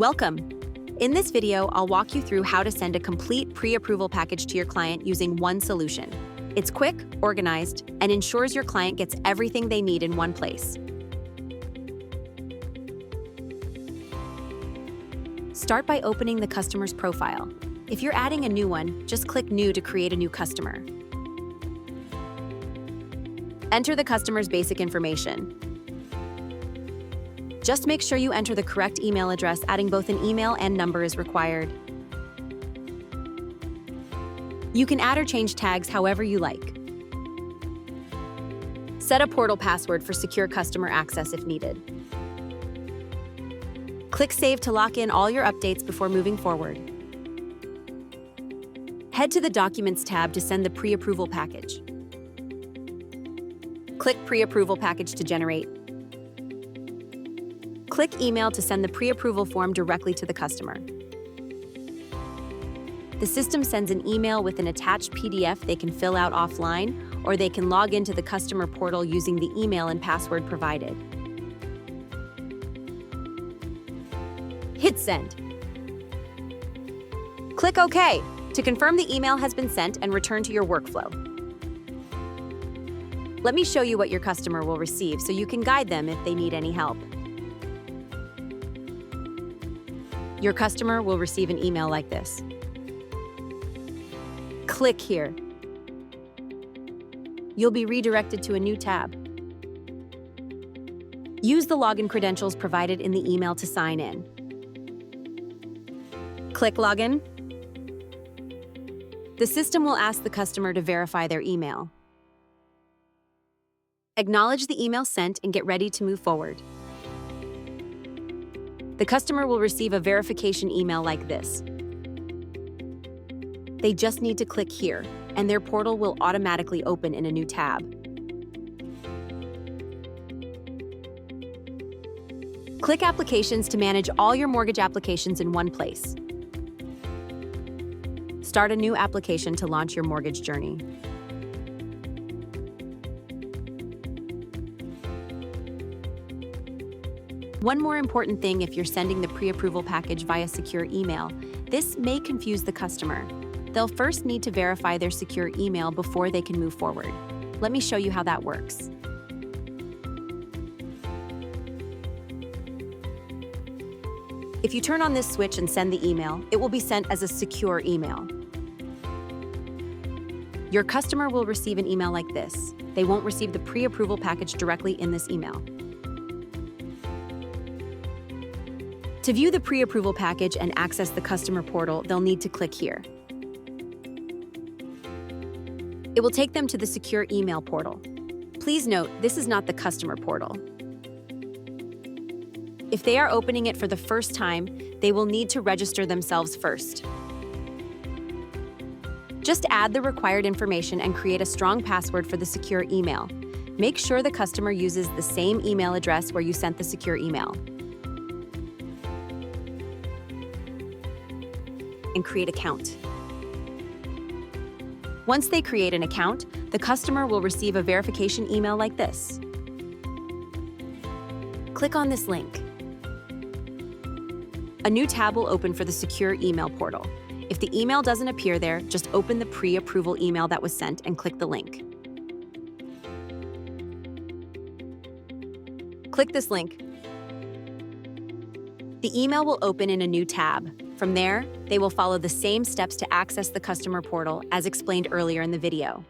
Welcome! In this video, I'll walk you through how to send a complete pre-approval package to your client using one solution. It's quick, organized, and ensures your client gets everything they need in one place. Start by opening the customer's profile. If you're adding a new one, just click New to create a new customer. Enter the customer's basic information. Just make sure you enter the correct email address, adding both an email and number is required. You can add or change tags however you like. Set a portal password for secure customer access if needed. Click Save to lock in all your updates before moving forward. Head to the Documents tab to send the pre-approval package. Click Pre-approval package to generate. Click Email to send the pre-approval form directly to the customer. The system sends an email with an attached PDF they can fill out offline, or they can log into the customer portal using the email and password provided. Hit Send. Click OK to confirm the email has been sent and return to your workflow. Let me show you what your customer will receive so you can guide them if they need any help. Your customer will receive an email like this. Click here. You'll be redirected to a new tab. Use the login credentials provided in the email to sign in. Click Login. The system will ask the customer to verify their email. Acknowledge the email sent and get ready to move forward. The customer will receive a verification email like this. They just need to click here, and their portal will automatically open in a new tab. Click Applications to manage all your mortgage applications in one place. Start a new application to launch your mortgage journey. One more important thing if you're sending the pre-approval package via secure email, this may confuse the customer. They'll first need to verify their secure email before they can move forward. Let me show you how that works. If you turn on this switch and send the email, it will be sent as a secure email. Your customer will receive an email like this. They won't receive the pre-approval package directly in this email. To view the pre-approval package and access the customer portal, they'll need to click here. It will take them to the secure email portal. Please note, this is not the customer portal. If they are opening it for the first time, they will need to register themselves first. Just add the required information and create a strong password for the secure email. Make sure the customer uses the same email address where you sent the secure email. And create account. Once they create an account, the customer will receive a verification email like this. Click on this link. A new tab will open for the secure email portal. If the email doesn't appear there, just open the pre-approval email that was sent and click the link. Click this link. The email will open in a new tab. From there, they will follow the same steps to access the customer portal as explained earlier in the video.